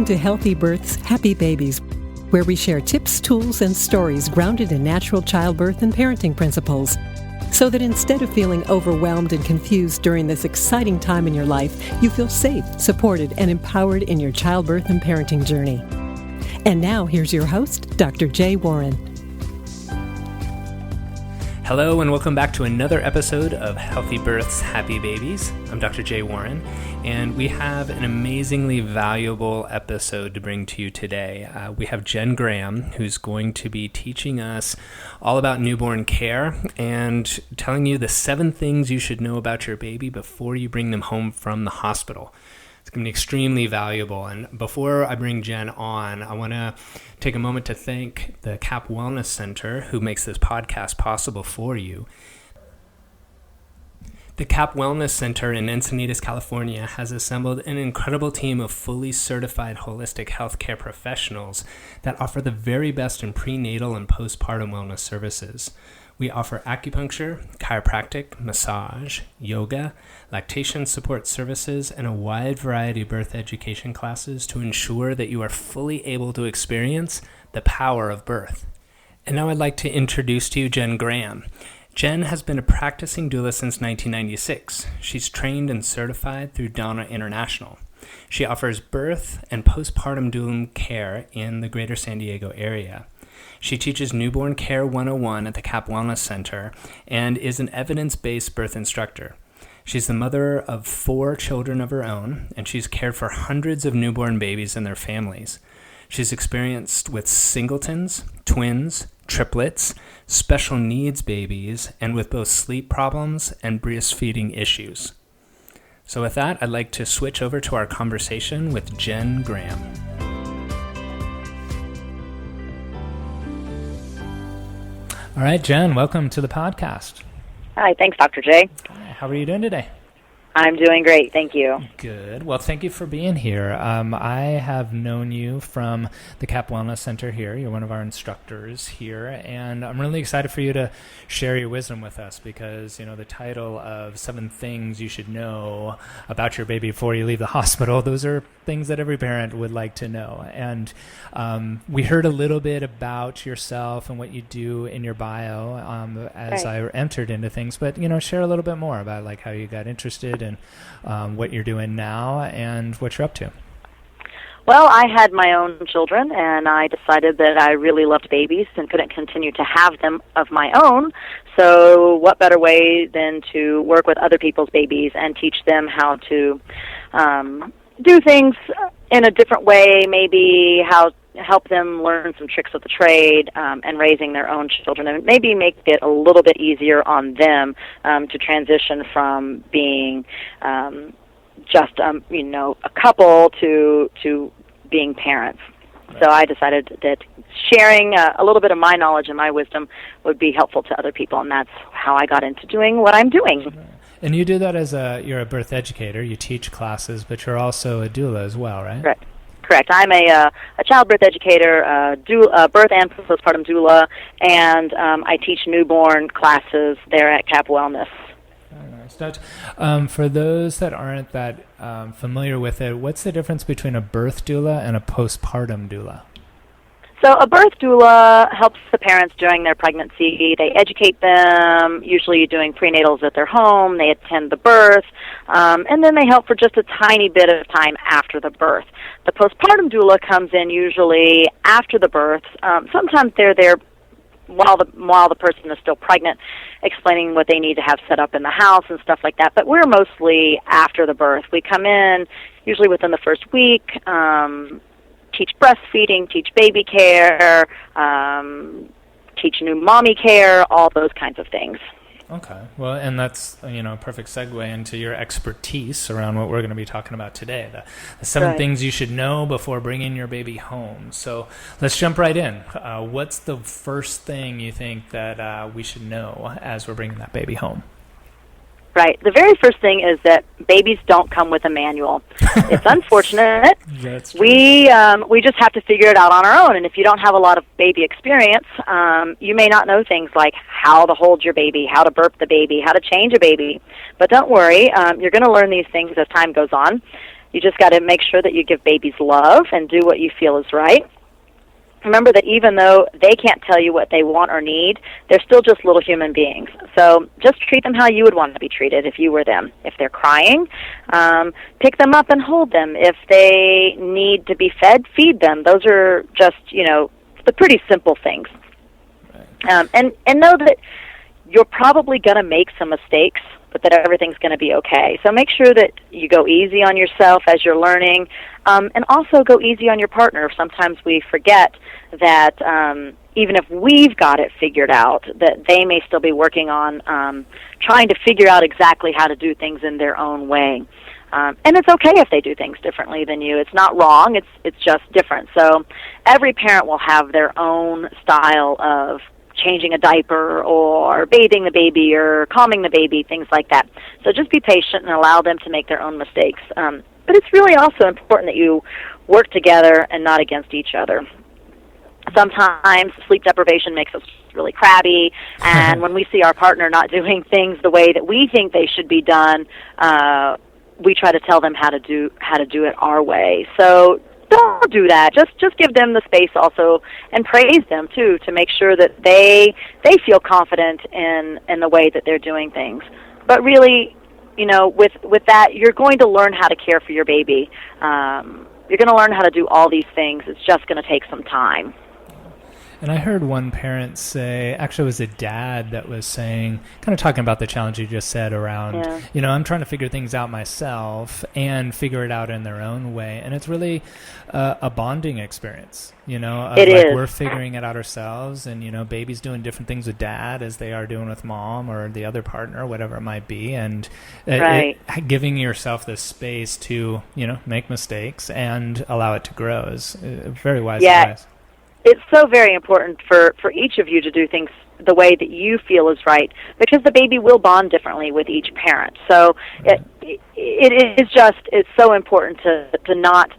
Welcome to Healthy Births, Happy Babies, where we share tips, tools, and stories grounded in natural childbirth and parenting principles, so that instead of feeling overwhelmed and confused during this exciting time in your life, you feel safe, supported, and empowered in your childbirth and parenting journey. And now, here's your host, Dr. Jay Warren. Hello and welcome back to another episode of Healthy Births, Happy Babies. I'm Dr. Jay Warren, and we have an amazingly valuable episode to bring to you today. We have Jen Graham, who's going to be teaching us all about newborn care and telling you the 7 things you should know about your baby before you bring them home from the hospital. It's going to be extremely valuable. And before I bring Jen on, I want to take a moment to thank the Karp Wellness Center, who makes this podcast possible for you. The Karp Wellness Center in Encinitas, California, has assembled an incredible team of fully certified holistic healthcare professionals that offer the very best in prenatal and postpartum wellness services. We offer acupuncture, chiropractic, massage, yoga, lactation support services, and a wide variety of birth education classes to ensure that you are fully able to experience the power of birth. And now I'd like to introduce to you Jen Graham. Jen has been a practicing doula since 1996. She's trained and certified through DONA International. She offers birth and postpartum doula care in the greater San Diego area. She teaches Newborn Care 101 at the Karp Wellness Center and is an evidence-based birth instructor. She's the mother of 4 children of her own, and she's cared for hundreds of newborn babies and their families. She's experienced with singletons, twins, triplets, special needs babies, and with both sleep problems and breastfeeding issues. So with that, I'd like to switch over to our conversation with Jen Graham. All right, Jen, welcome to the podcast. Hi, thanks, Dr. J. How are you doing today? I'm doing great, thank you. Good. Well, thank you for being here. I have known you from the Karp Wellness Center here. You're one of our instructors here, and I'm really excited for you to share your wisdom with us because, you know, the title of 7 things you should know about your baby before you leave the hospital, those are things that every parent would like to know. And we heard a little bit about yourself and what you do in your bio as I entered into things, but, you know, share a little bit more about like how you got interested and what you're doing now and what you're up to. Well, I had my own children, and I decided that I really loved babies and couldn't continue to have them of my own. So what better way than to work with other people's babies and teach them how to do things in a different way, maybe how help them learn some tricks of the trade and raising their own children, and maybe make it a little bit easier on them to transition from being just a couple to being parents. Right. So I decided that sharing a little bit of my knowledge and my wisdom would be helpful to other people, and that's how I got into doing what I'm doing. Right. And you do that as you're a birth educator. You teach classes, but you're also a doula as well, right? Right. Correct. I'm a childbirth educator, birth and postpartum doula, and I teach newborn classes there at Karp Wellness. Very nice. For those that aren't that familiar with it, what's the difference between a birth doula and a postpartum doula? So a birth doula helps the parents during their pregnancy. They educate them, usually doing prenatals at their home. They attend the birth, and then they help for just a tiny bit of time after the birth. The postpartum doula comes in usually after the birth. Sometimes they're there while the person is still pregnant, explaining what they need to have set up in the house and stuff like that. But we're mostly after the birth. We come in usually within the first week, teach breastfeeding, teach baby care, teach new mommy care, all those kinds of things. Okay. Well, and that's, a perfect segue into your expertise around what we're going to be talking about today, the 7 things you should know before bringing your baby home. So let's jump right in. What's the first thing you think that we should know as we're bringing that baby home? Right. The very first thing is that babies don't come with a manual. It's unfortunate. That's true. We just have to figure it out on our own. And if you don't have a lot of baby experience, you may not know things like how to hold your baby, how to burp the baby, how to change a baby. But don't worry, you're going to learn these things as time goes on. You just got to make sure that you give babies love and do what you feel is right. Remember that even though they can't tell you what they want or need, they're still just little human beings. So just treat them how you would want to be treated if you were them. If they're crying, pick them up and hold them. If they need to be fed, feed them. Those are just, the pretty simple things. And know that you're probably going to make some mistakes, but that everything's going to be okay. So make sure that you go easy on yourself as you're learning, and also go easy on your partner. Sometimes we forget that even if we've got it figured out, that they may still be working on trying to figure out exactly how to do things in their own way. And it's okay if they do things differently than you. It's not wrong. It's just different. So every parent will have their own style of changing a diaper or bathing the baby or calming the baby, things like that. So just be patient and allow them to make their own mistakes. But it's really also important that you work together and not against each other. Sometimes sleep deprivation makes us really crabby, and when we see our partner not doing things the way that we think they should be done, we try to tell them how to do it our way. So don't do that. Just give them the space also, and praise them too, to make sure that they feel confident in the way that they're doing things. But really, with that, you're going to learn how to care for your baby. You're going to learn how to do all these things. It's just going to take some time. And I heard one parent say, actually it was a dad that was saying, kind of talking about the challenge you just said around, I'm trying to figure things out myself and figure it out in their own way. And it's really a bonding experience, It is. We're figuring it out ourselves, and, baby's doing different things with dad as they are doing with mom or the other partner, whatever it might be. And giving yourself the space to, make mistakes and allow it to grow is very wise advice. It's so very important for each of you to do things the way that you feel is right, because the baby will bond differently with each parent. So it's so important to not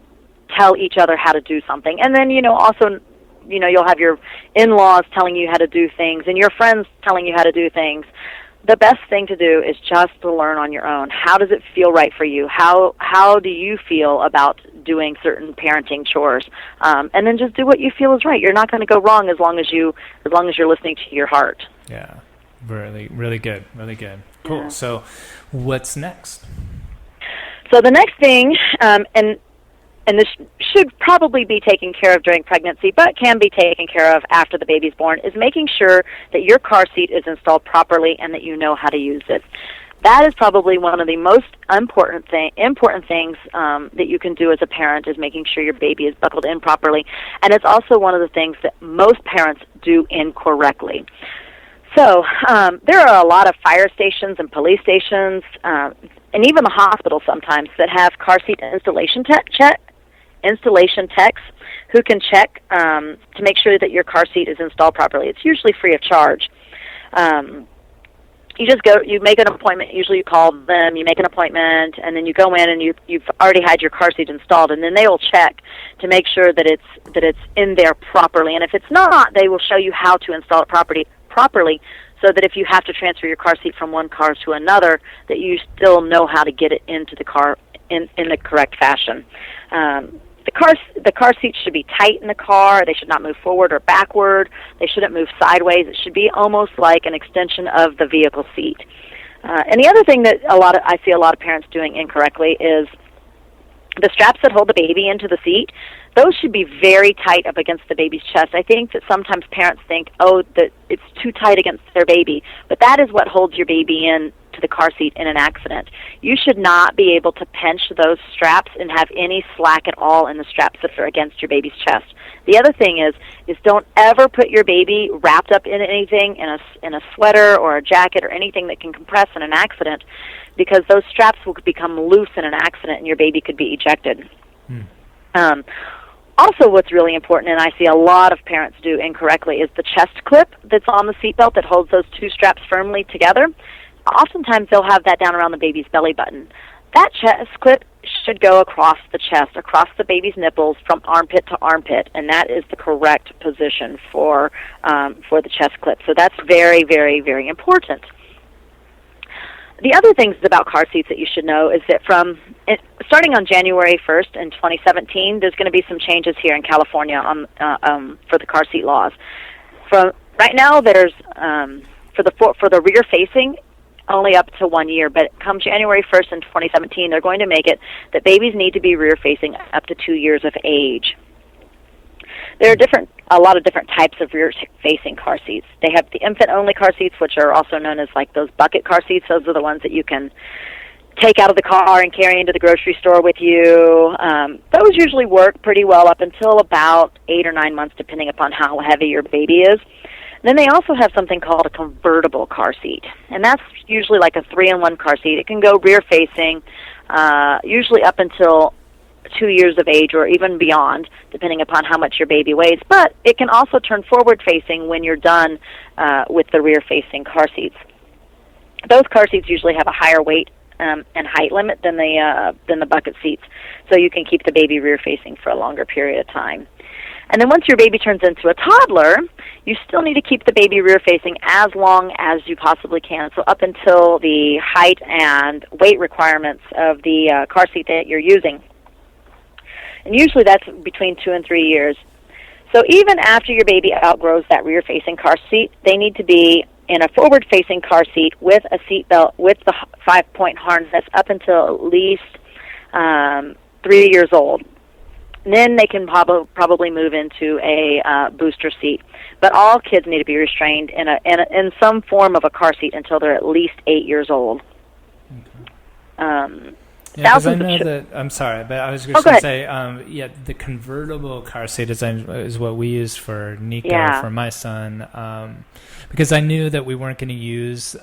tell each other how to do something. And then, also, you'll have your in-laws telling you how to do things and your friends telling you how to do things. The best thing to do is just to learn on your own. How does it feel right for you? How do you feel about doing certain parenting chores? And then just do what you feel is right. You're not going to go wrong as long as you're listening to your heart. Yeah, really, really good, really good. Cool. Yeah. So, what's next? So the next thing, and this should probably be taken care of during pregnancy, but can be taken care of after the baby's born, is making sure that your car seat is installed properly and that you know how to use it. That is probably one of the most important things that you can do as a parent, is making sure your baby is buckled in properly. And it's also one of the things that most parents do incorrectly. So there are a lot of fire stations and police stations, and even the hospital sometimes, that have car seat installation techs who can check to make sure that your car seat is installed properly. It's usually free of charge. You just go, you make an appointment, usually you call them, you make an appointment, and then you go in and you've already had your car seat installed, and then they will check to make sure that it's in there properly. And if it's not, they will show you how to install it properly, so that if you have to transfer your car seat from one car to another, that you still know how to get it into the car in the correct fashion. The car seats should be tight in the car. They should not move forward or backward. They shouldn't move sideways. It should be almost like an extension of the vehicle seat. And the other thing that I see a lot of parents doing incorrectly is the straps that hold the baby into the seat. Those should be very tight up against the baby's chest. I think that sometimes parents think, that it's too tight against their baby, but that is what holds your baby in to the car seat in an accident. You should not be able to pinch those straps and have any slack at all in the straps that are against your baby's chest. The other thing is don't ever put your baby wrapped up in anything, in a sweater or a jacket or anything that can compress in an accident, because those straps will become loose in an accident and your baby could be ejected. Also, what's really important, and I see a lot of parents do incorrectly, is the chest clip that's on the seatbelt that holds those two straps firmly together. Oftentimes they'll have that down around the baby's belly button. That chest clip should go across the chest, across the baby's nipples, from armpit to armpit, and that is the correct position for the chest clip. So that's very, very, very important. The other things about car seats that you should know is that starting on January 1st in 2017, there's going to be some changes here in California on for the car seat laws. Right now, there's for the rear facing, only up to 1 year, but come January 1st in 2017, they're going to make it that babies need to be rear facing up to 2 years of age. There are a lot of different types of rear-facing car seats. They have the infant-only car seats, which are also known as like those bucket car seats. Those are the ones that you can take out of the car and carry into the grocery store with you. Those usually work pretty well up until about 8 or 9 months, depending upon how heavy your baby is. Then they also have something called a convertible car seat, and that's usually like a 3-in-1 car seat. It can go rear-facing, usually up until 2 years of age or even beyond, depending upon how much your baby weighs. But it can also turn forward-facing when you're done with the rear-facing car seats. Those car seats usually have a higher weight and height limit than the bucket seats, so you can keep the baby rear-facing for a longer period of time. And then once your baby turns into a toddler, you still need to keep the baby rear-facing as long as you possibly can, so up until the height and weight requirements of the car seat that you're using. And usually that's between 2 and 3 years. So even after your baby outgrows that rear-facing car seat, they need to be in a forward-facing car seat with a seat belt with the 5-point harness up until at least 3 years old. And then they can probably move into a booster seat. But all kids need to be restrained in some form of a car seat until they're at least 8 years old. Okay. Yeah, because I know that, I'm sorry, but I was just going to say, the convertible car seat is what we used for Nico, for my son, because I knew that we weren't going to use,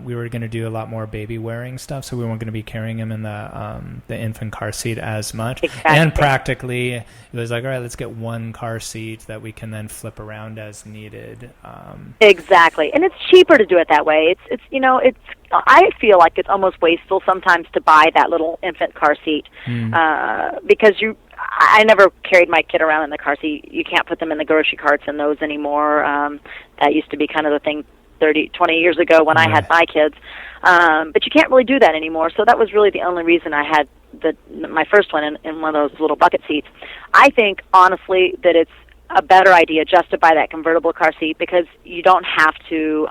we were going to do a lot more baby wearing stuff, so we weren't going to be carrying him in the infant car seat as much. Exactly. And practically, it was like, all right, let's get one car seat that we can then flip around as needed. Exactly, and it's cheaper to do it that way. It's I feel like it's almost wasteful sometimes to buy that little infant car seat because I never carried my kid around in the car seat. You can't put them in the grocery carts in those anymore. That used to be kind of the thing 20 years ago when I had my kids. But you can't really do that anymore. So that was really the only reason I had my first one in one of those little bucket seats. I think, honestly, that it's a better idea just to buy that convertible car seat because you don't have to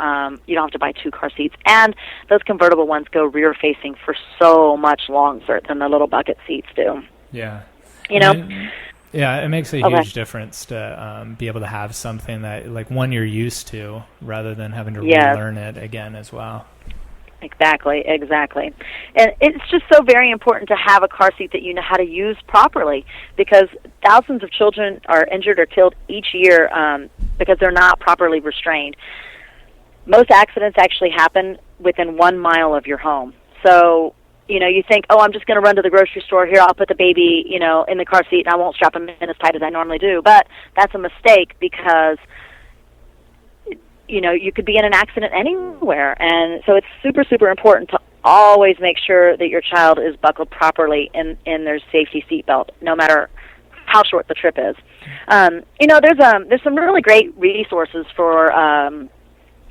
buy 2 car seats, and those convertible ones go rear facing for so much longer than the little bucket seats do. Yeah, it makes a huge difference to be able to have something that like one you're used to rather than having to relearn it again as well. Exactly. And it's just so very important to have a car seat that you know how to use properly because thousands of children are injured or killed each year because they're not properly restrained. Most accidents actually happen within 1 mile of your home. So, you think, I'm just going to run to the grocery store. Here, I'll put the baby, in the car seat, and I won't strap him in as tight as I normally do. But that's a mistake because you could be in an accident anywhere. And so it's super, super important to always make sure that your child is buckled properly in their safety seatbelt, no matter how short the trip is. There's some really great resources for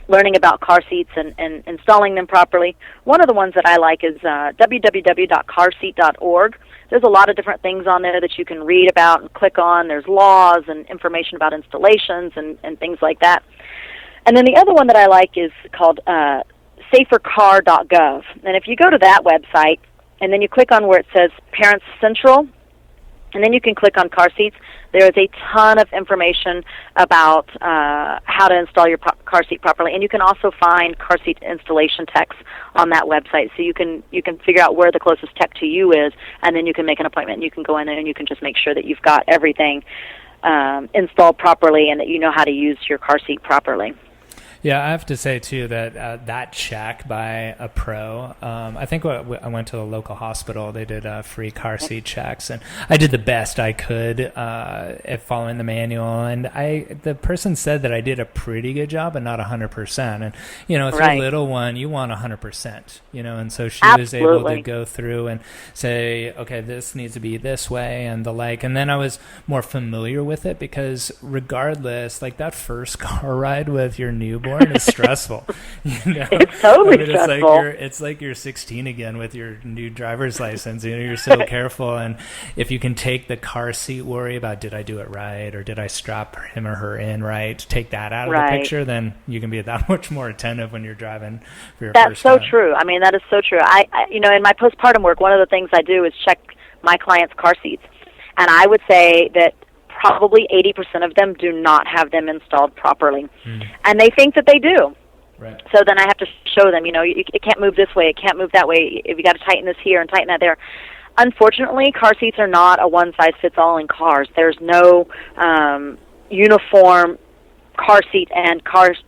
learning about car seats and installing them properly. One of the ones that I like is www.carseat.org. There's a lot of different things on there that you can read about and click on. There's laws and information about installations and things like that. And then the other one that I like is called safercar.gov. And if you go to that website and then you click on where it says Parents Central, and then you can click on car seats, there is a ton of information about how to install your car seat properly. And you can also find car seat installation techs on that website. So you can figure out where the closest tech to you is, and then you can make an appointment. And you can go in there and you can just make sure that you've got everything installed properly and that you know how to use your car seat properly. Yeah, I have to say, too, that that check by a pro, I think I went to the local hospital. They did free car seat checks, and I did the best I could at following the manual. And the person said that I did a pretty good job, but not 100%. And, with your little one, you want 100%, and so she was able to go through and say, okay, this needs to be this way and the like. And then I was more familiar with it because regardless, like that first car ride with your newborn, born is stressful. It's totally stressful. It's like you're 16 again with your new driver's license. You're so careful, and if you can take the car seat worry about did I do it right or did I strap him or her in right, take that out of the picture, then you can be that much more attentive when you're driving for your first time. That's so true. I mean, that is so true. I in my postpartum work, one of the things I do is check my clients' car seats, and I would say that probably 80% of them do not have them installed properly. And they think that they do. Right. So then I have to show them, it can't move this way, it can't move that way, you got to tighten this here and tighten that there. Unfortunately, car seats are not a one-size-fits-all in cars. There's no uniform car seat and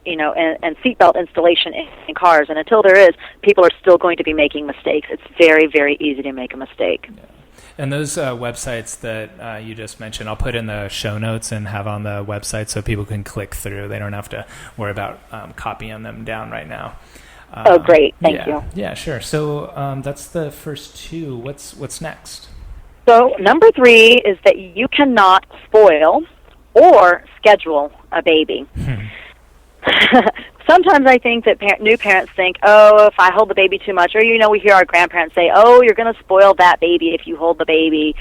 and seatbelt installation in cars. And until there is, people are still going to be making mistakes. It's very, very easy to make a mistake. Yeah. And those websites that you just mentioned, I'll put in the show notes and have on the website so people can click through. They don't have to worry about copying them down right now. Oh, great. Thank you. Yeah, sure. So that's the first two. What's next? So number 3 is that you cannot spoil or schedule a baby. Sometimes I think that new parents think, oh, if I hold the baby too much, or, we hear our grandparents say, oh, you're going to spoil that baby if you hold the baby,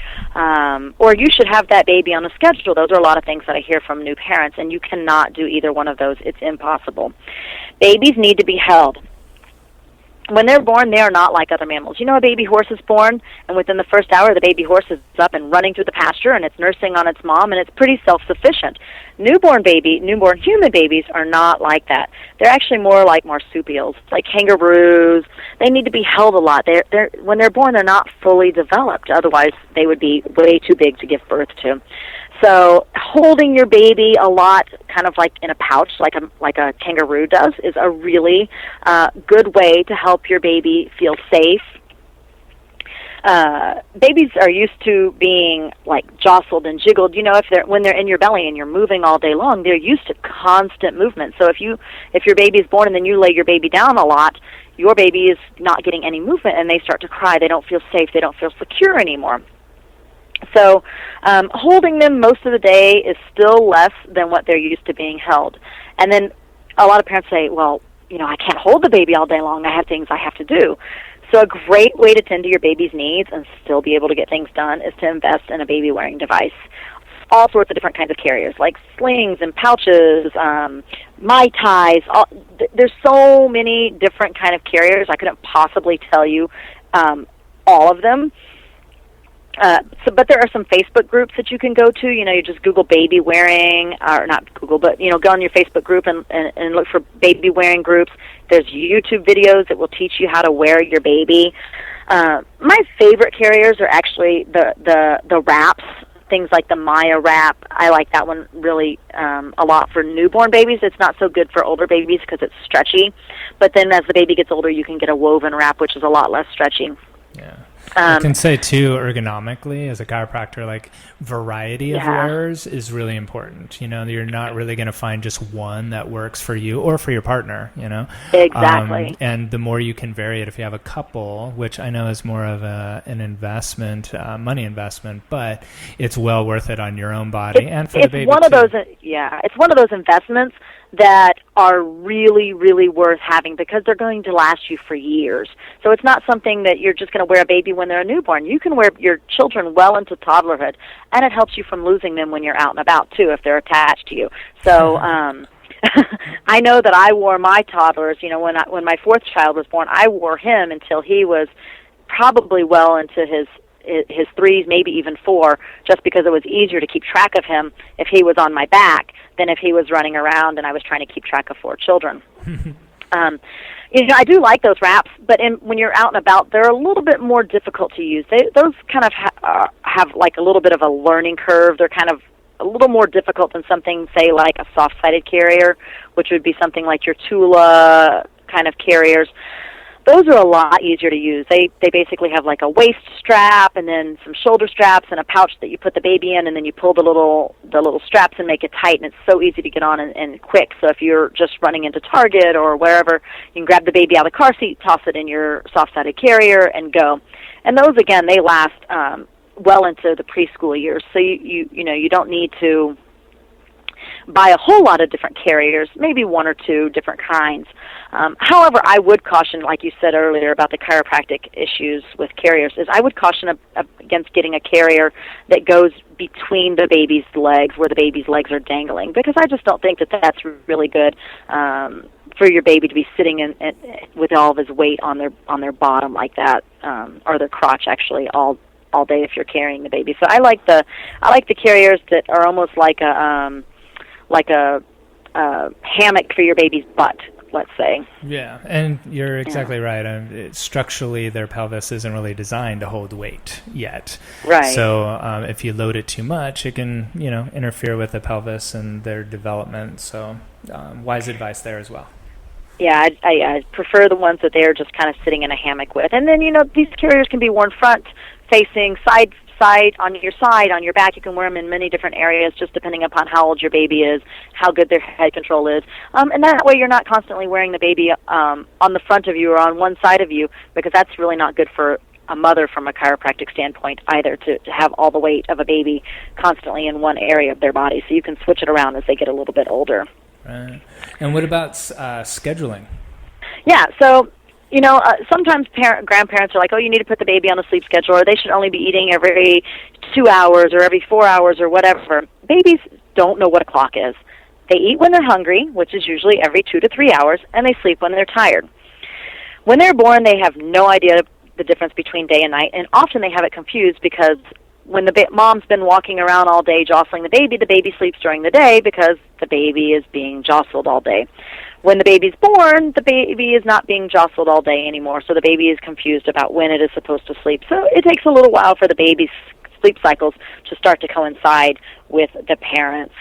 or you should have that baby on a schedule. Those are a lot of things that I hear from new parents, and you cannot do either one of those. It's impossible. Babies need to be held. When they're born, they are not like other mammals. A baby horse is born, and within the first hour, the baby horse is up and running through the pasture, and it's nursing on its mom, and it's pretty self-sufficient. Newborn human babies are not like that. They're actually more like marsupials, like kangaroos. They need to be held a lot. When they're born, they're not fully developed. Otherwise, they would be way too big to give birth to. So holding your baby a lot, kind of like in a pouch, like a kangaroo does, is a really good way to help your baby feel safe. Babies are used to being like jostled and jiggled. When they're in your belly and you're moving all day long, they're used to constant movement. So if your baby's born and then you lay your baby down a lot, your baby is not getting any movement and they start to cry. They don't feel safe. They don't feel secure anymore. So holding them most of the day is still less than what they're used to being held. And then a lot of parents say, well, I can't hold the baby all day long. I have things I have to do. So a great way to tend to your baby's needs and still be able to get things done is to invest in a baby-wearing device. All sorts of different kinds of carriers, like slings and pouches, Mai Tais. There's so many different kind of carriers. I couldn't possibly tell you all of them. But there are some Facebook groups that you can go to. You just Google baby wearing, or not Google, but go on your Facebook group and look for baby wearing groups. There's YouTube videos that will teach you how to wear your baby. My favorite carriers are actually the wraps, things like the Maya wrap. I like that one really a lot for newborn babies. It's not so good for older babies because it's stretchy. But then as the baby gets older, you can get a woven wrap, which is a lot less stretchy. Yeah. I can say, too, ergonomically, as a chiropractor, like variety of wearers is really important. You're not really going to find just one that works for you or for your partner, Exactly. And the more you can vary it, if you have a couple, which I know is more of an investment, money investment, but it's well worth it on your own body and for the baby, it's one of those investments that are really, really worth having because they're going to last you for years. So it's not something that you're just going to wear a baby when they're a newborn. You can wear your children well into toddlerhood, and it helps you from losing them when you're out and about, too, if they're attached to you. So I know that I wore my toddlers, when my fourth child was born, I wore him until he was probably well into his 3s, maybe even 4, just because it was easier to keep track of him if he was on my back than if he was running around and I was trying to keep track of 4 children. I do like those wraps, but when you're out and about, they're a little bit more difficult to use. Those kind of have like a little bit of a learning curve. They're kind of a little more difficult than something, say, like a soft-sided carrier, which would be something like your Tula kind of carriers. Those are a lot easier to use. They basically have like a waist strap and then some shoulder straps and a pouch that you put the baby in, and then you pull the little straps and make it tight, and it's so easy to get on and quick. So if you're just running into Target or wherever, you can grab the baby out of the car seat, toss it in your soft-sided carrier, and go. And those, again, they last well into the preschool years. So you don't need to buy a whole lot of different carriers, maybe one or two different kinds. However, I would caution, like you said earlier about the chiropractic issues with carriers, is I would caution against getting a carrier that goes between the baby's legs, where the baby's legs are dangling, because I just don't think that that's really good for your baby to be sitting with all of his weight on their bottom like that, or their crotch actually all day if you're carrying the baby. So I like the carriers that are almost like a hammock for your baby's butt, let's say. Yeah, and you're exactly right. Structurally, their pelvis isn't really designed to hold weight yet. Right. So if you load it too much, it can, interfere with the pelvis and their development. So wise advice there as well. Yeah, I prefer the ones that they're just kind of sitting in a hammock with. And then, these carriers can be worn front facing, side, on your back. You can wear them in many different areas, just depending upon how old your baby is, how good their head control is. And that way you're not constantly wearing the baby on the front of you or on one side of you, because that's really not good for a mother from a chiropractic standpoint either, to have all the weight of a baby constantly in one area of their body. So you can switch it around as they get a little bit older. Right. And what about scheduling? Yeah, so sometimes grandparents are like, oh, you need to put the baby on a sleep schedule, or they should only be eating every 2 hours or every 4 hours or whatever. Babies don't know what a clock is. They eat when they're hungry, which is usually every 2 to 3 hours, and they sleep when they're tired. When they're born, they have no idea the difference between day and night, and often they have it confused because when the mom's been walking around all day jostling the baby sleeps during the day because the baby is being jostled all day. When the baby's born, the baby is not being jostled all day anymore, so the baby is confused about when it is supposed to sleep. So it takes a little while for the baby's sleep cycles to start to coincide with the parents.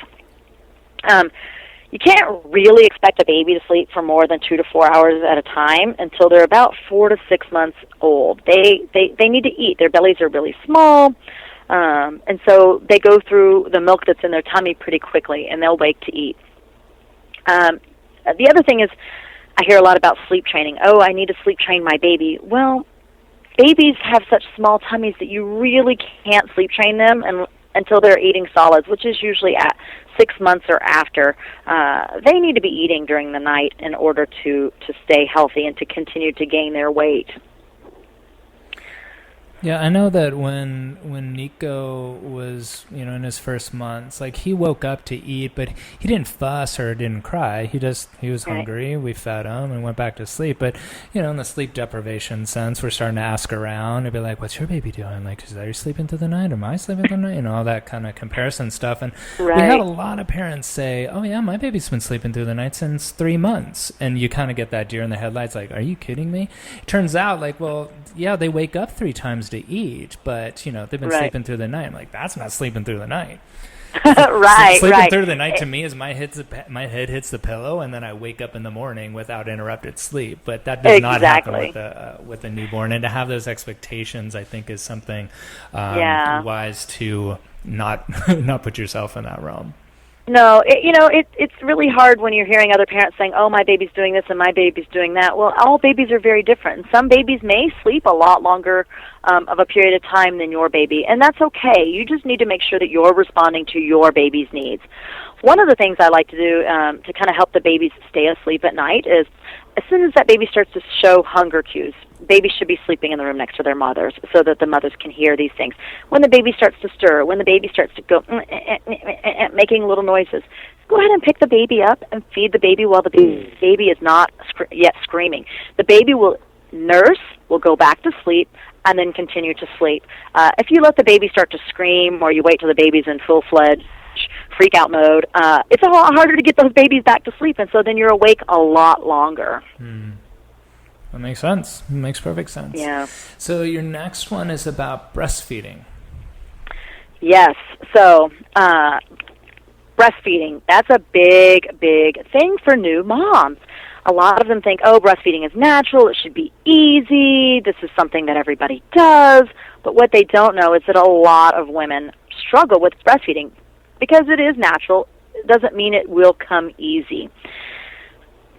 You can't really expect a baby to sleep for more than 2 to 4 hours at a time until they're about 4 to 6 months old. They need to eat. Their bellies are really small, and so they go through the milk that's in their tummy pretty quickly, and they'll wake to eat. The other thing is, I hear a lot about sleep training. Oh, I need to sleep train my baby. Well, babies have such small tummies that you really can't sleep train them until they're eating solids, which is usually at 6 months or after. They need to be eating during the night in order to stay healthy and to continue to gain their weight. Yeah, I know that when Nico was, in his first months, like, he woke up to eat, but he didn't fuss or didn't cry. He was hungry. We fed him and went back to sleep. But, in the sleep deprivation sense, we're starting to ask around and be like, what's your baby doing? Like, are you sleeping through the night? Am I sleeping through the night? All that kind of comparison stuff. And we had a lot of parents say, oh, yeah, my baby's been sleeping through the night since 3 months. And you kind of get that deer in the headlights, like, are you kidding me? It turns out, like, well, yeah, they wake up 3 times to eat, but they've been sleeping through the night. I'm like, that's not sleeping through the night. Sleeping through the night to me is my head hits the pillow, and then I wake up in the morning without interrupted sleep. But that does not happen with a newborn. And to have those expectations, I think, is something wise to not put yourself in that realm. No, it's really hard when you're hearing other parents saying, oh, my baby's doing this and my baby's doing that. Well, all babies are very different. Some babies may sleep a lot longer of a period of time than your baby, and that's okay. You just need to make sure that you're responding to your baby's needs. One of the things I like to do to kind of help the babies stay asleep at night is, as soon as that baby starts to show hunger cues, babies should be sleeping in the room next to their mothers so that the mothers can hear these things. When the baby starts to stir, when the baby starts to go making little noises, go ahead and pick the baby up and feed the baby while the baby is not yet screaming. The baby will nurse, will go back to sleep, and then continue to sleep. If you let the baby start to scream, or you wait till the baby's in full-fledged freak out mode, it's a lot harder to get those babies back to sleep, and so then you're awake a lot longer. That makes sense. It makes perfect sense. Yeah. So your next one is about breastfeeding. Yes. So breastfeeding, that's a big, big thing for new moms. A lot of them think, oh, breastfeeding is natural, it should be easy, this is something that everybody does. But what they don't know is that a lot of women struggle with breastfeeding. Because it is natural, it doesn't mean it will come easy.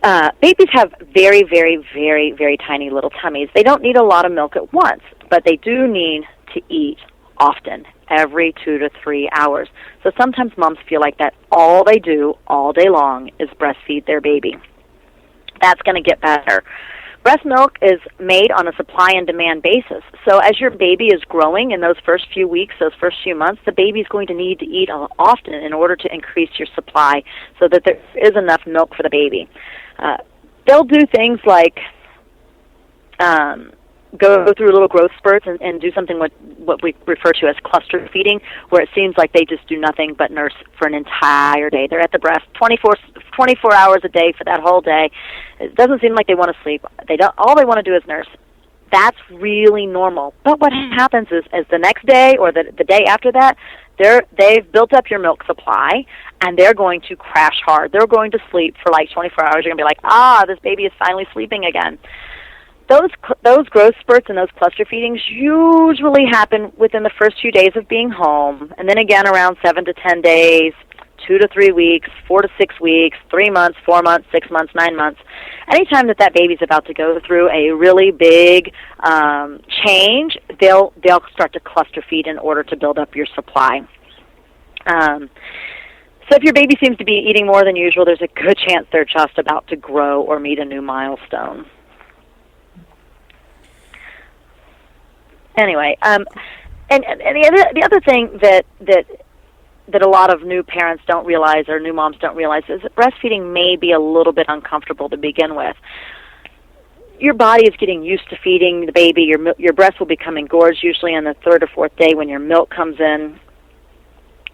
Babies have very, very, very, very tiny little tummies. They don't need a lot of milk at once, but they do need to eat often, every 2 to 3 hours. So sometimes moms feel like that all they do all day long is breastfeed their baby. That's going to get better. Breast milk is made on a supply and demand basis. So as your baby is growing in those first few weeks, those first few months, the baby is going to need to eat often in order to increase your supply so that there is enough milk for the baby. They'll do things like go through little growth spurts and do something what we refer to as cluster feeding, where it seems like they just do nothing but nurse for an entire day. They're at the breast 24 hours a day for that whole day. It doesn't seem like they want to sleep. All they want to do is nurse. That's really normal. But what happens is the next day or the day after that, they've built up your milk supply, and they're going to crash hard. They're going to sleep for like 24 hours. You're going to be like, this baby is finally sleeping again. Those growth spurts and those cluster feedings usually happen within the first few days of being home, and then again around 7 to 10 days, 2 to 3 weeks, 4 to 6 weeks, 3 months, 4 months, 6 months, 9 months. Anytime that baby's about to go through a really big change, they'll start to cluster feed in order to build up your supply. So if your baby seems to be eating more than usual, there's a good chance they're just about to grow or meet a new milestone. Anyway, and the other thing that a lot of new parents don't realize, or new moms don't realize, is that breastfeeding may be a little bit uncomfortable to begin with. Your body is getting used to feeding the baby. Your breast will become engorged usually on the third or fourth day when your milk comes in.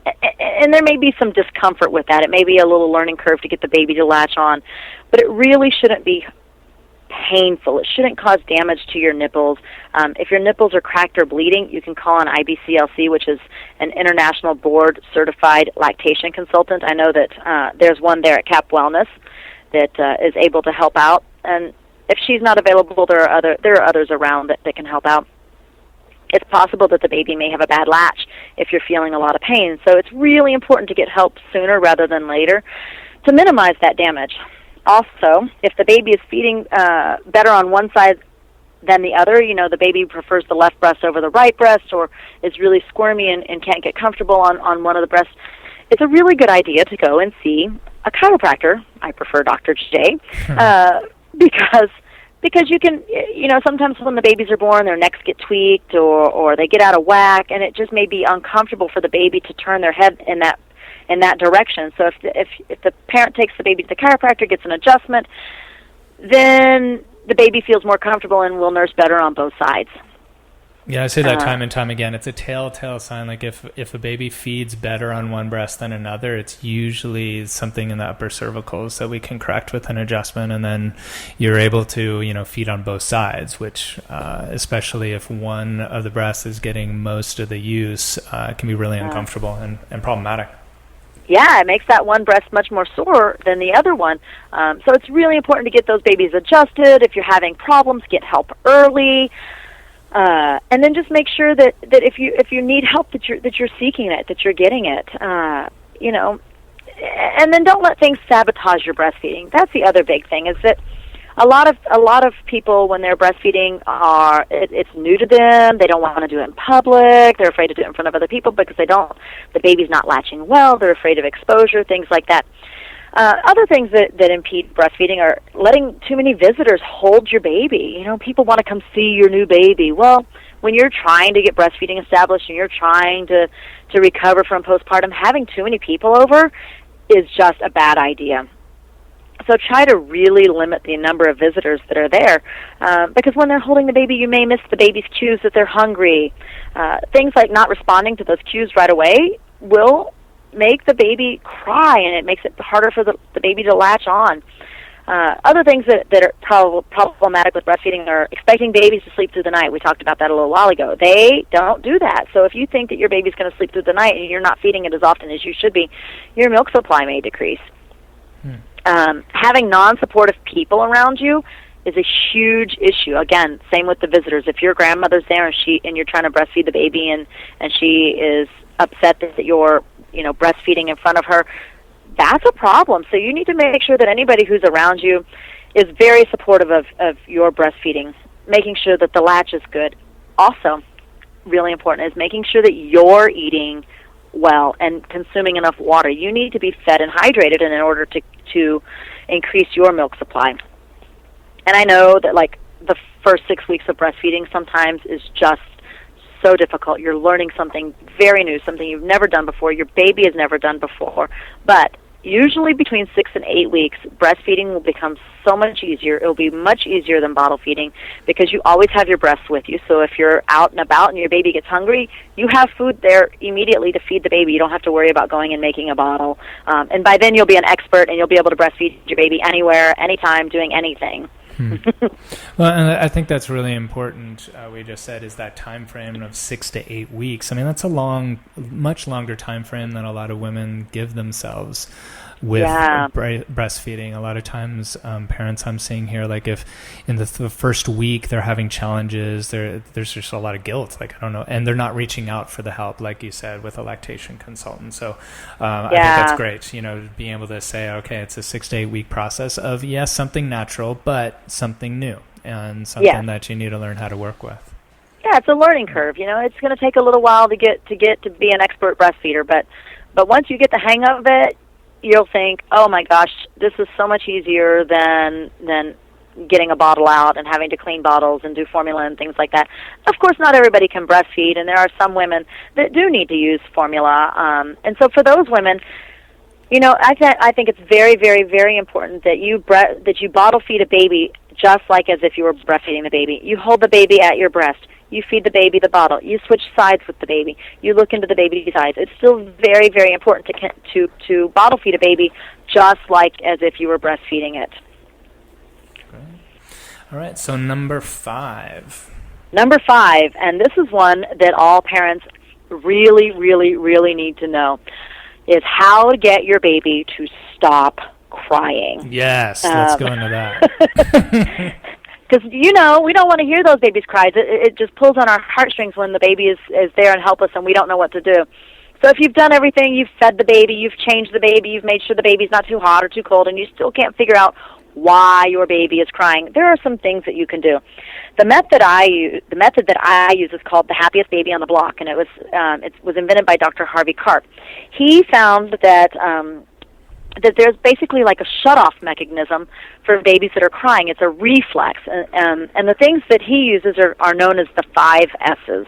And there may be some discomfort with that. It may be a little learning curve to get the baby to latch on, but it really shouldn't be painful. It shouldn't cause damage to your nipples. If your nipples are cracked or bleeding, you can call an IBCLC, which is an international board-certified lactation consultant. I know that there's one there at Cap Wellness that is able to help out. And if she's not available, there are others around that can help out. It's possible that the baby may have a bad latch if you're feeling a lot of pain. So it's really important to get help sooner rather than later to minimize that damage. Also, if the baby is feeding better on one side than the other, the baby prefers the left breast over the right breast, or is really squirmy and can't get comfortable on one of the breasts, it's a really good idea to go and see a chiropractor. I prefer Dr. J, because you can, sometimes when the babies are born, their necks get tweaked or they get out of whack, and it just may be uncomfortable for the baby to turn their head in that direction. So if the parent takes the baby to the chiropractor, gets an adjustment, then the baby feels more comfortable and will nurse better on both sides. Yeah, I say that time and time again. It's a telltale sign. Like if a baby feeds better on one breast than another, it's usually something in the upper cervicals that we can correct with an adjustment, and then you're able to feed on both sides, which especially if one of the breasts is getting most of the use, can be really uncomfortable and problematic. Yeah, it makes that one breast much more sore than the other one. So it's really important to get those babies adjusted. If you're having problems, get help early. And then just make sure that if you need help, that you're seeking it, that you're getting it. And then don't let things sabotage your breastfeeding. That's the other big thing, is that a lot of people, when they're breastfeeding, it's new to them. They don't want to do it in public. They're afraid to do it in front of other people because the baby's not latching well. They're afraid of exposure, things like that. Other things that impede breastfeeding are letting too many visitors hold your baby. People want to come see your new baby. Well, when you're trying to get breastfeeding established and you're trying to recover from postpartum, having too many people over is just a bad idea. So try to really limit the number of visitors that are there, because when they're holding the baby, you may miss the baby's cues that they're hungry. Things like not responding to those cues right away will make the baby cry, and it makes it harder for the baby to latch on. Other things that are problematic with breastfeeding are expecting babies to sleep through the night. We talked about that a little while ago. They don't do that. So if you think that your baby's going to sleep through the night and you're not feeding it as often as you should be, your milk supply may decrease. Having non-supportive people around you is a huge issue. Again, same with the visitors. If your grandmother's there and you're trying to breastfeed the baby and she is upset that you're breastfeeding in front of her, that's a problem. So you need to make sure that anybody who's around you is very supportive of your breastfeeding, making sure that the latch is good. Also, really important, is making sure that you're eating well and consuming enough water. You need to be fed and hydrated in order to increase your milk supply. And I know that, like, the first 6 weeks of breastfeeding sometimes is just so difficult. You're learning something very new, something you've never done before, your baby has never done before. But usually between 6 and 8 weeks, breastfeeding will become so much easier. It will be much easier than bottle feeding because you always have your breasts with you. So if you're out and about and your baby gets hungry, you have food there immediately to feed the baby. You don't have to worry about going and making a bottle. And by then you'll be an expert and you'll be able to breastfeed your baby anywhere, anytime, doing anything. Well, and I think that's really important. We just said is that time frame of 6 to 8 weeks. I mean, that's a much longer time frame than a lot of women give themselves with breastfeeding. A lot of times, parents I'm seeing here, like if in the first week they're having challenges, there's just a lot of guilt. Like, I don't know, and they're not reaching out for the help, like you said, with a lactation consultant. So I think that's great. Being able to say, okay, it's a 6 to 8 week process of something natural, but something new and something that you need to learn how to work with. Yeah, it's a learning curve. It's going to take a little while to get to be an expert breastfeeder, but once you get the hang of it, you'll think, oh my gosh, this is so much easier than getting a bottle out and having to clean bottles and do formula and things like that. Of course, not everybody can breastfeed, and there are some women that do need to use formula. And so for those women, I think it's very, very, very important that you bottle feed a baby just like as if you were breastfeeding the baby. You hold the baby at your breast. You feed the baby the bottle. You switch sides with the baby. You look into the baby's eyes. It's still very, very important to bottle feed a baby just like as if you were breastfeeding it. Great. All right, so number 5. Number 5, and this is one that all parents really, really, really need to know, is how to get your baby to stop crying. Yes, let's go into that. Because, we don't want to hear those babies' cries. It just pulls on our heartstrings when the baby is there and helpless and we don't know what to do. So if you've done everything, you've fed the baby, you've changed the baby, you've made sure the baby's not too hot or too cold, and you still can't figure out why your baby is crying, there are some things that you can do. The method that I use is called the Happiest Baby on the Block, and it was invented by Dr. Harvey Karp. He found that there's basically like a shut-off mechanism for babies that are crying. It's a reflex, and the things that he uses are known as the 5 S's.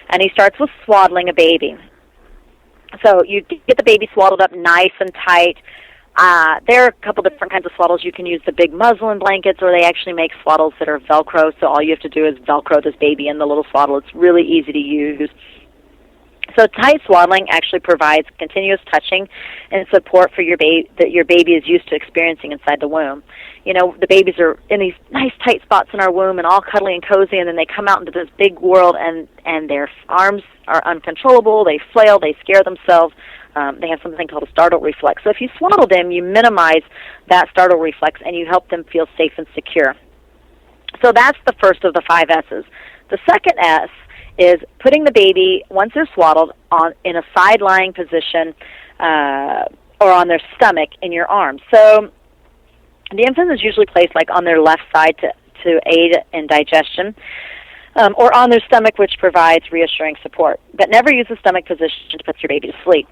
And he starts with swaddling a baby. So you get the baby swaddled up nice and tight. There are a couple different kinds of swaddles. You can use the big muslin blankets, or they actually make swaddles that are Velcro, so all you have to do is Velcro this baby in the little swaddle. It's really easy to use. So tight swaddling actually provides continuous touching and support for your baby that your baby is used to experiencing inside the womb. The babies are in these nice tight spots in our womb and all cuddly and cozy, and then they come out into this big world, and their arms are uncontrollable. They flail. They scare themselves. They have something called a startle reflex. So if you swaddle them, you minimize that startle reflex, and you help them feel safe and secure. So that's the first of the 5 S's. The second S is putting the baby, once they're swaddled, in a side-lying position or on their stomach in your arms. So the infant is usually placed like on their left side to aid in digestion, or on their stomach, which provides reassuring support. But never use the stomach position to put your baby to sleep.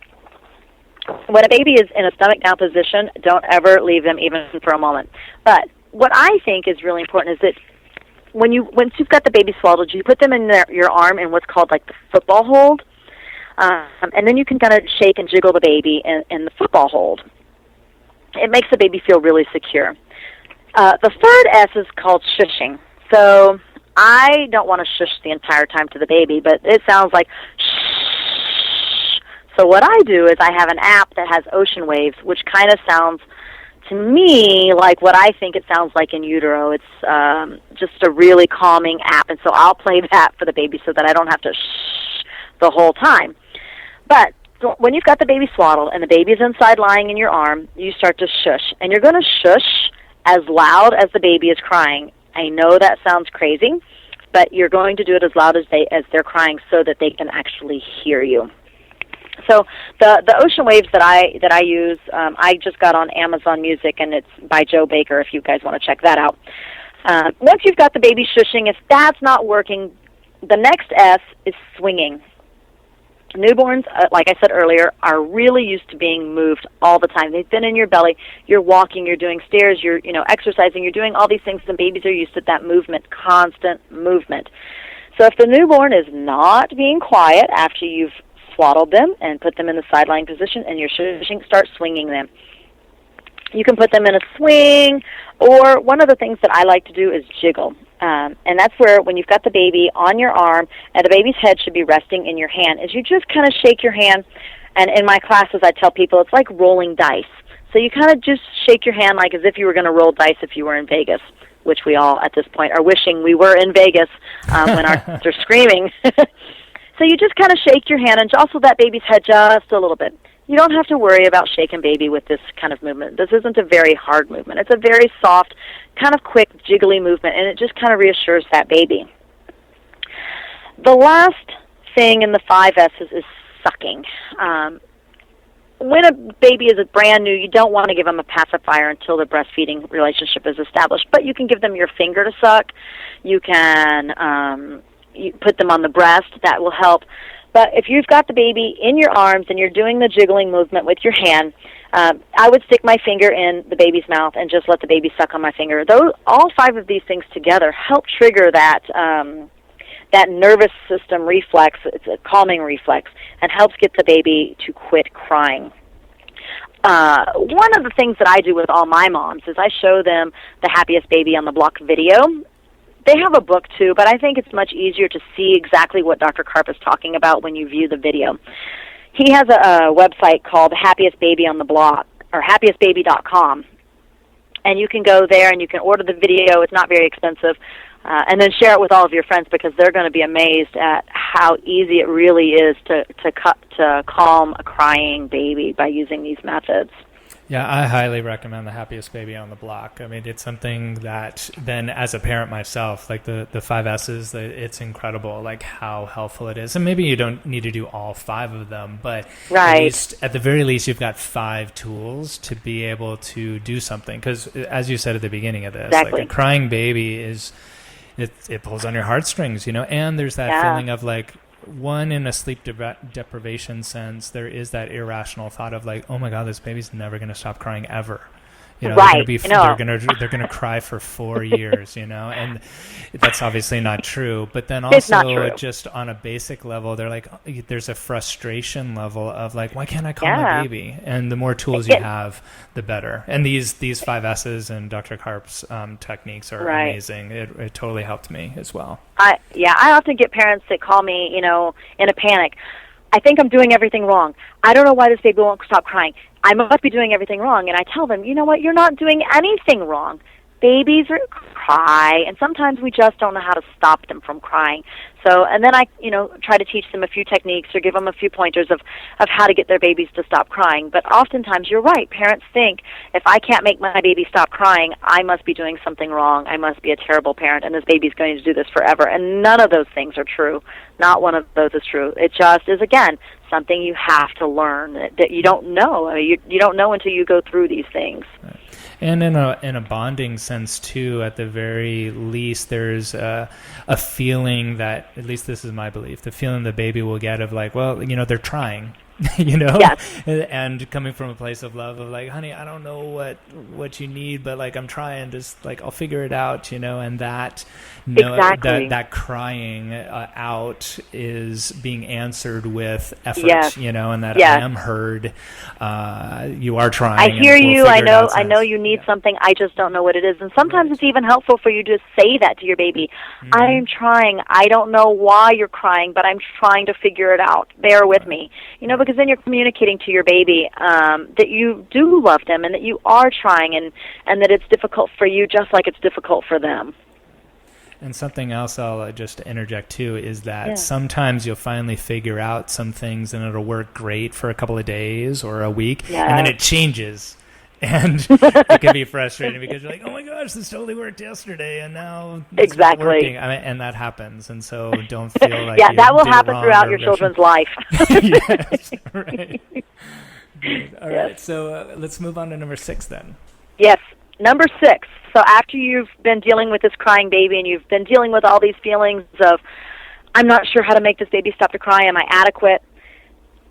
When a baby is in a stomach-down position, don't ever leave them even for a moment. But what I think is really important is that once you've got the baby swaddled, you put them in your arm in what's called like the football hold, and then you can kind of shake and jiggle the baby in the football hold. It makes the baby feel really secure. The third S is called shushing. So I don't want to shush the entire time to the baby, but it sounds like shh. So what I do is I have an app that has ocean waves, which kind of sounds to me like what I think it sounds like in utero. It's just a really calming app, and so I'll play that for the baby so that I don't have to shh the whole time. But when you've got the baby swaddled and the baby's inside lying in your arm, you start to shush, and you're going to shush as loud as the baby is crying. I know that sounds crazy, but you're going to do it as loud as they're crying so that they can actually hear you. So the ocean waves that I use, I just got on Amazon Music, and it's by Joe Baker, if you guys want to check that out. Once you've got the baby shushing, if that's not working The next S is swinging. Newborns, like I said earlier, are really used to being moved all the time. They've been in your belly. You're walking. You're doing stairs. You're exercising. You're doing all these things. And babies are used to that movement, constant movement. So if the newborn is not being quiet after you've swaddled them and put them in the sideline position and you're shushing, start swinging them. You can put them in a swing, or one of the things that I like to do is jiggle. And that's where, when you've got the baby on your arm and the baby's head should be resting in your hand, is you just kind of shake your hand. And in my classes, I tell people it's like rolling dice. So you kind of just shake your hand like as if you were going to roll dice if you were in Vegas, which we all at this point are wishing we were in Vegas when our kids are screaming. So you just kind of shake your hand and jostle that baby's head just a little bit. You don't have to worry about shaking baby with this kind of movement. This isn't a very hard movement. It's a very soft, kind of quick, jiggly movement, and it just kind of reassures that baby. The last thing in the 5 S's is sucking. When a baby is brand new, you don't want to give them a pacifier until the breastfeeding relationship is established, but you can give them your finger to suck. You can you put them on the breast. That will help. But if you've got the baby in your arms and you're doing the jiggling movement with your hand, I would stick my finger in the baby's mouth and just let the baby suck on my finger. All 5 of these things together help trigger that nervous system reflex. It's a calming reflex, and helps get the baby to quit crying. One of the things that I do with all my moms is I show them the Happiest Baby on the Block video. They have a book, too, but I think it's much easier to see exactly what Dr. Karp is talking about when you view the video. He has a website called Happiest Baby on the Block, or happiestbaby.com, and you can go there and you can order the video. It's not very expensive, and then share it with all of your friends, because they're going to be amazed at how easy it really is to calm a crying baby by using these methods. Yeah, I highly recommend the Happiest Baby on the Block. I mean, it's something that then, as a parent myself, like the 5 S's, it's incredible, like how helpful it is. And maybe you don't need to do all 5 of them, but at the very least, you've got 5 tools to be able to do something. Because as you said at the beginning of this, like a crying baby it pulls on your heartstrings, and there's that feeling of like, one, in a sleep deprivation sense, there is that irrational thought of like, oh my God, this baby's never going to stop crying ever. Right. They're gonna cry for 4 years, and that's obviously not true. But then also, just on a basic level, they're like, there's a frustration level of like, why can't I calm my baby? And the more tools you have, the better. And these 5 S's and Dr. Karp's techniques are amazing. It totally helped me as well. I often get parents that call me, in a panic. I think I'm doing everything wrong. I don't know why this baby won't stop crying. I must be doing everything wrong. And I tell them, you know what, you're not doing anything wrong. Babies cry, and sometimes we just don't know how to stop them from crying. So, and then I, try to teach them a few techniques or give them a few pointers of how to get their babies to stop crying. But oftentimes, you're right, parents think, if I can't make my baby stop crying, I must be doing something wrong. I must be a terrible parent, and this baby's going to do this forever. And none of those things are true. Not one of those is true. It just is, again, something you have to learn that you don't know. You don't know until you go through these things. Right. And in a bonding sense too, at the very least, there's a feeling that, at least this is my belief, the feeling the baby will get of like, well, they're trying. Yes. And coming from a place of love of like, honey, I don't know what you need, but like I'm trying, just like I'll figure it out, and that that crying out is being answered with effort, and that I am heard. You are trying. I hear you. I know you need something. I just don't know what it is. And sometimes it's even helpful for you to say that to your baby. I am trying. I don't know why you're crying, but I'm trying to figure it out. Bear with me. Because then you're communicating to your baby that you do love them and that you are trying and that it's difficult for you just like it's difficult for them. And something else I'll just interject too is that sometimes you'll finally figure out some things and it'll work great for a couple of days or a week, and then it changes. And it can be frustrating because you're like, oh my gosh, this totally worked yesterday, and now it's not working. And that happens. And so don't feel like that will happen throughout your children's life. Yes, right. Good. All right, so let's move on to number 6 then. Yes, number 6. So after you've been dealing with this crying baby and you've been dealing with all these feelings of I'm not sure how to make this baby stop to cry. Am I adequate?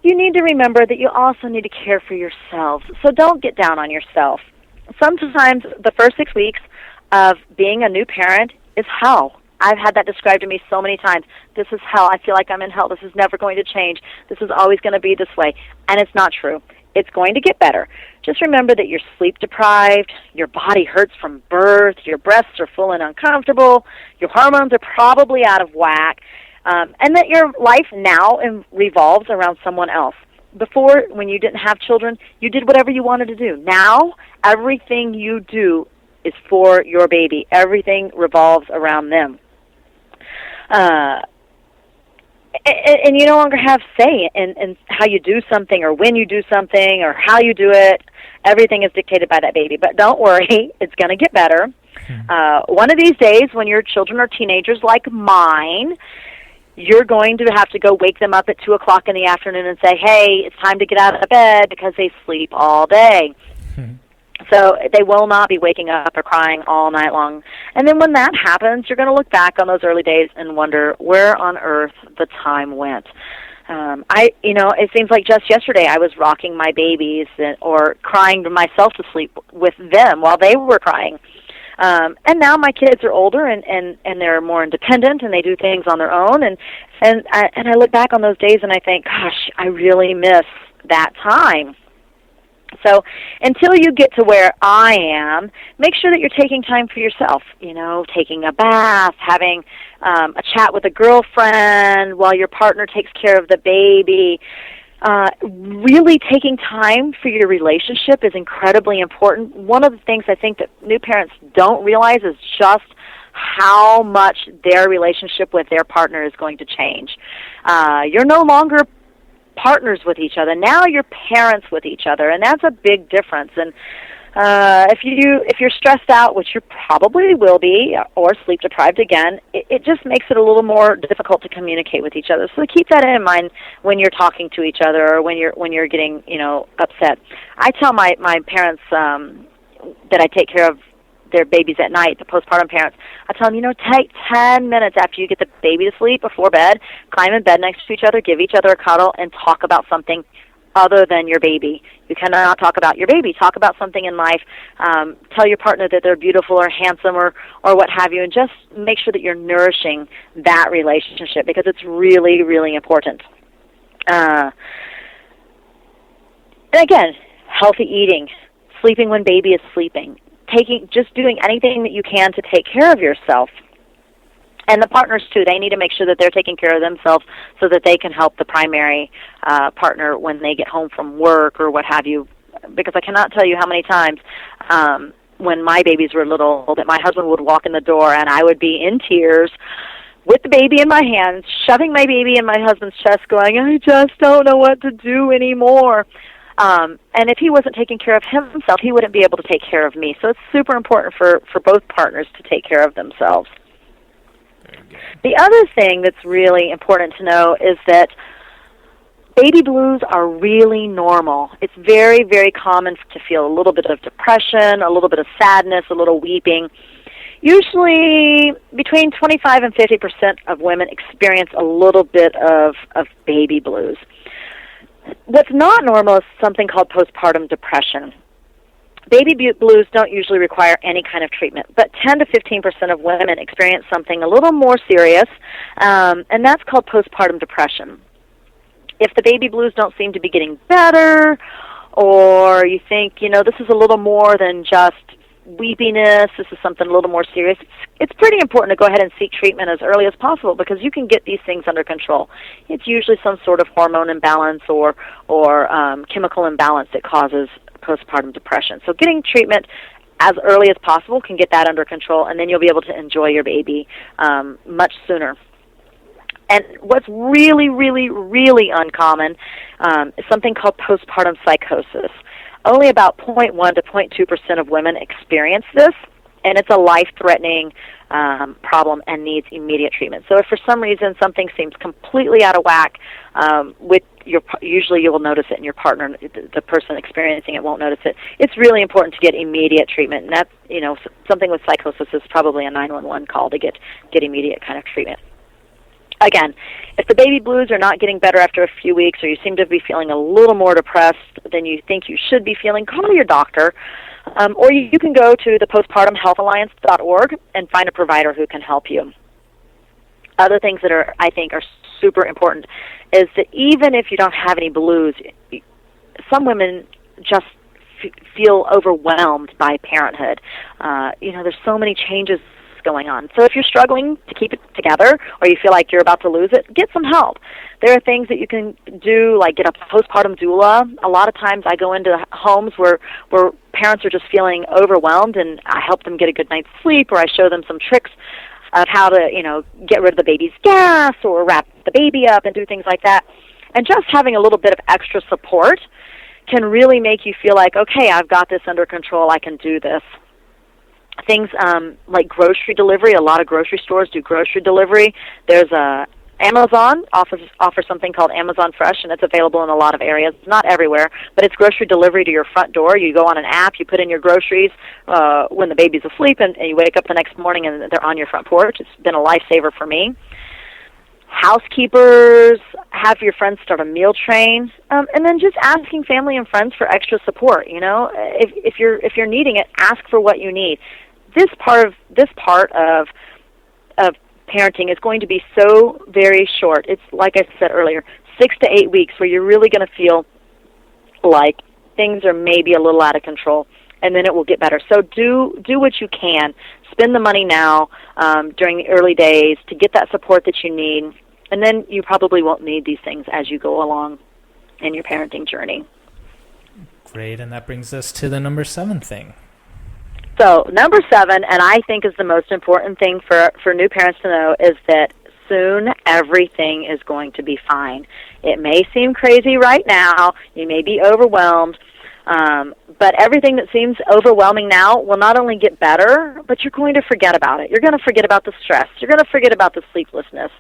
You need to remember that you also need to care for yourselves. So don't get down on yourself. Sometimes the first 6 weeks of being a new parent is hell. I've had that described to me so many times. This is hell. I feel like I'm in hell. This is never going to change. This is always going to be this way. And it's not true. It's going to get better. Just remember that you're sleep deprived, your body hurts from birth, your breasts are full and uncomfortable, your hormones are probably out of whack, and that your life now revolves around someone else. Before, when you didn't have children, you did whatever you wanted to do. Now, everything you do is for your baby. Everything revolves around them. And you no longer have say in how you do something or when you do something or how you do it. Everything is dictated by that baby. But don't worry, it's going to get better. One of these days, when your children are teenagers like mine, you're going to have to go wake them up at 2 o'clock in the afternoon and say, hey, it's time to get out of bed because they sleep all day. So they will not be waking up or crying all night long. And then when that happens, you're going to look back on those early days and wonder where on earth the time went. It seems like just yesterday I was rocking my babies or crying myself to sleep with them while they were crying. And now my kids are older and they're more independent and they do things on their own. And I look back on those days and I think, gosh, I really miss that time. So until you get to where I am, make sure that you're taking time for yourself, taking a bath, having a chat with a girlfriend while your partner takes care of the baby. Really taking time for your relationship is incredibly important. One of the things I think that new parents don't realize is just how much their relationship with their partner is going to change. You're no longer partners with each other. Now you're parents with each other, and that's a big difference. And if you're stressed out, which you probably will be, or sleep deprived again, it just makes it a little more difficult to communicate with each other. So keep that in mind when you're talking to each other or when you're getting upset. I tell my parents that I take care of their babies at night, the postpartum parents, I tell them, take 10 minutes after you get the baby to sleep before bed, climb in bed next to each other, give each other a cuddle, and talk about something other than your baby. You cannot talk about your baby. Talk about something in life. Tell your partner that they're beautiful or handsome or what have you, and just make sure that you're nourishing that relationship because it's really, really important. And again, healthy eating, sleeping when baby is sleeping, just doing anything that you can to take care of yourself. And the partners, too, they need to make sure that they're taking care of themselves so that they can help the primary partner when they get home from work or what have you. Because I cannot tell you how many times when my babies were little that my husband would walk in the door and I would be in tears with the baby in my hands, shoving my baby in my husband's chest going, I just don't know what to do anymore. And if he wasn't taking care of himself, he wouldn't be able to take care of me. So it's super important for both partners to take care of themselves. The other thing that's really important to know is that baby blues are really normal. It's very, very common to feel a little bit of depression, a little bit of sadness, a little weeping. Usually between 25 and 50% of women experience a little bit of baby blues. What's not normal is something called postpartum depression. Baby blues don't usually require any kind of treatment, but 10 to 15% of women experience something a little more serious, and that's called postpartum depression. If the baby blues don't seem to be getting better, or you think, this is a little more than just weepiness, this is something a little more serious, it's pretty important to go ahead and seek treatment as early as possible because you can get these things under control. It's usually some sort of hormone imbalance or chemical imbalance that causes postpartum depression. So getting treatment as early as possible can get that under control, and then you'll be able to enjoy your baby much sooner. And what's really, really, really uncommon is something called postpartum psychosis. Only about 0.1 to 0.2% of women experience this, and it's a life-threatening problem and needs immediate treatment. So if for some reason something seems completely out of whack, usually you will notice it, and your partner, the person experiencing it, won't notice it. It's really important to get immediate treatment, and that's, something with psychosis is probably a 911 call to get immediate kind of treatment. again, if the baby blues are not getting better after a few weeks, or you seem to be feeling a little more depressed than you think you should be feeling, call your doctor. Or you can go to the postpartumhealthalliance.org and find a provider who can help you. Other things that I think are super important is that even if you don't have any blues, some women just feel overwhelmed by parenthood. There's so many changes going on. So if you're struggling to keep it together, or you feel like you're about to lose it, get some help. There are things that you can do, like get a postpartum doula. A lot of times I go into homes where parents are just feeling overwhelmed, and I help them get a good night's sleep, or I show them some tricks of how to, get rid of the baby's gas, or wrap the baby up and do things like that. And just having a little bit of extra support can really make you feel like, okay, I've got this under control, I can do this. Things like grocery delivery. A lot of grocery stores do grocery delivery. There's Amazon offers something called Amazon Fresh, and it's available in a lot of areas. Not everywhere, but it's grocery delivery to your front door. You go on an app, you put in your groceries when the baby's asleep, and you wake up the next morning and they're on your front porch. It's been a lifesaver for me. Housekeepers, have your friends start a meal train, and then just asking family and friends for extra support. If you're needing it, ask for what you need. This part of parenting is going to be so very short. It's like I said earlier, 6 to 8 weeks where you're really going to feel like things are maybe a little out of control, and then it will get better. So do what you can. Spend the money now during the early days to get that support that you need, and then you probably won't need these things as you go along in your parenting journey. Great, and that brings us to the number 7 thing. So number 7, and I think is the most important thing for new parents to know, is that soon everything is going to be fine. It may seem crazy right now. You may be overwhelmed. But everything that seems overwhelming now will not only get better, but you're going to forget about it. You're going to forget about the stress. You're going to forget about the sleeplessness.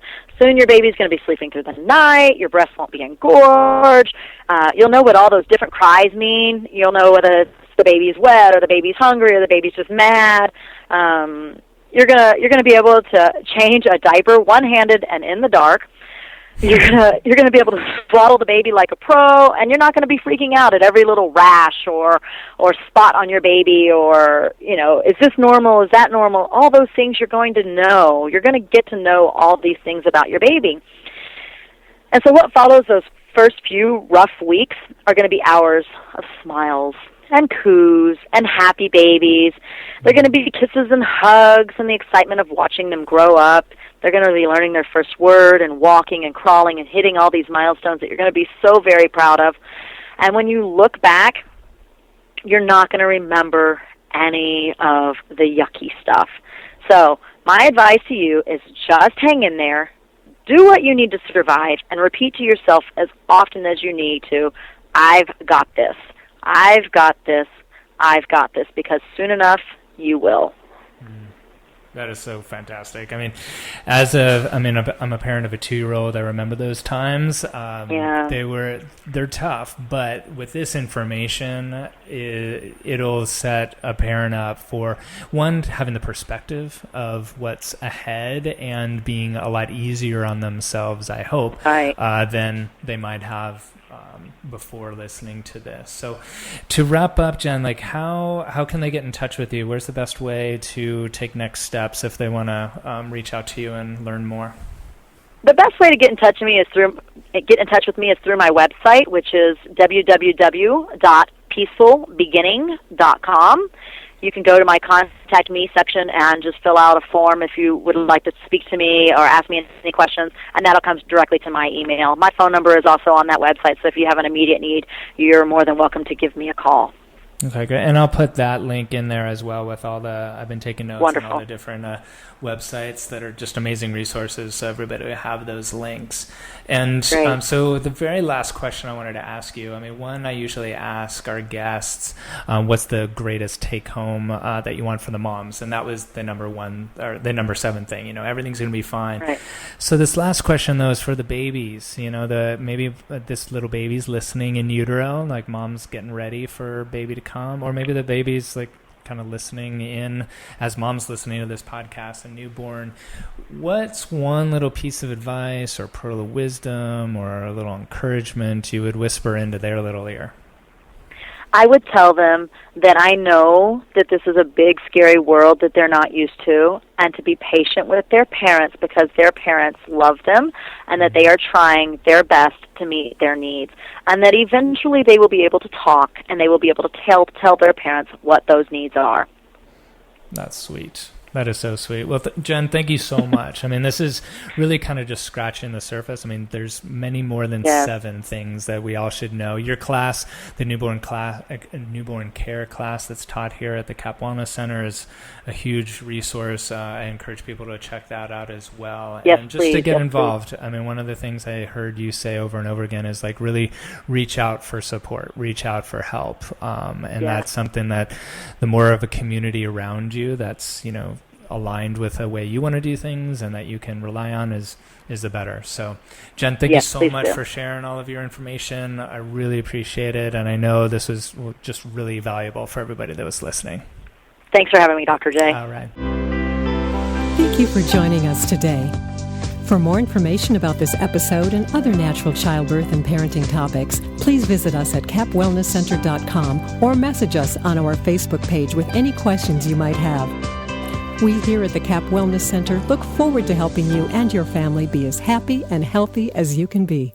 Soon your baby's going to be sleeping through the night. Your breast won't be engorged. You'll know what all those different cries mean. You'll know whether the baby's wet or the baby's hungry or the baby's just mad. You're gonna be able to change a diaper one-handed and in the dark. You're gonna be able to swaddle the baby like a pro, and you're not gonna be freaking out at every little rash or spot on your baby, or is this normal? Is that normal? All those things you're going to know. You're going to get to know all these things about your baby. And so what follows those first few rough weeks are going to be hours of smiles and coos and happy babies. They're going to be kisses and hugs and the excitement of watching them grow up. They're going to be learning their first word and walking and crawling and hitting all these milestones that you're going to be so very proud of. And when you look back, you're not going to remember any of the yucky stuff. So my advice to you is just hang in there, do what you need to survive, and repeat to yourself as often as you need to, I've got this. I've got this. I've got this, because soon enough you will. That is so fantastic. I mean, I'm a parent of a 2-year-old. I remember those times. Yeah. They're tough, but with this information, it'll set a parent up for, one, having the perspective of what's ahead and being a lot easier on themselves, I hope, right, than they might have before listening to this. So to wrap up, Jen, how can they get in touch with you? Where's the best way to take next steps if they want to reach out to you and learn more? The best way to get in touch with me is through my website, which is www.peacefulbeginning.com. You can go to my Contact Me section and just fill out a form if you would like to speak to me or ask me any questions, and that'll come directly to my email. My phone number is also on that website, so if you have an immediate need, you're more than welcome to give me a call. Okay, great. And I'll put that link in there as well with I've been taking notes Wonderful. on all the different websites that are just amazing resources, so everybody will have those links. And so the very last question I wanted to ask you, one, I usually ask our guests, what's the greatest take home that you want for the moms? And that was the number 1, or the number 7 thing, everything's going to be fine. Right. So this last question, though, is for the babies, maybe this little baby's listening in utero, like mom's getting ready for baby to come, or maybe the baby's kind of listening in, as moms listening to this podcast, a newborn, what's one little piece of advice or pearl of wisdom or a little encouragement you would whisper into their little ear? I would tell them that I know that this is a big, scary world that they're not used to, and to be patient with their parents because their parents love them and that they are trying their best to meet their needs, and that eventually they will be able to talk and they will be able to tell their parents what those needs are. That's sweet. That is so sweet. Well, Jen, thank you so much. I mean, this is really kind of just scratching the surface. I mean, there's many more than 7 things that we all should know. Your class, the newborn care class that's taught here at the Karp Wellness Center, is a huge resource. I encourage people to check that out as well. Yes, and just please, to get yes, involved. Please. I mean, one of the things I heard you say over and over again is like really reach out for support, reach out for help. That's something that the more of a community around you that's, aligned with the way you want to do things and that you can rely on is the better. So, Jen, thank you so much for sharing all of your information. I really appreciate it, and I know this was just really valuable for everybody that was listening. Thanks for having me, Dr. J. All right. Thank you for joining us today. For more information about this episode and other natural childbirth and parenting topics, please visit us at karpwellnesscenter.com or message us on our Facebook page with any questions you might have. We here at the Karp Wellness Center look forward to helping you and your family be as happy and healthy as you can be.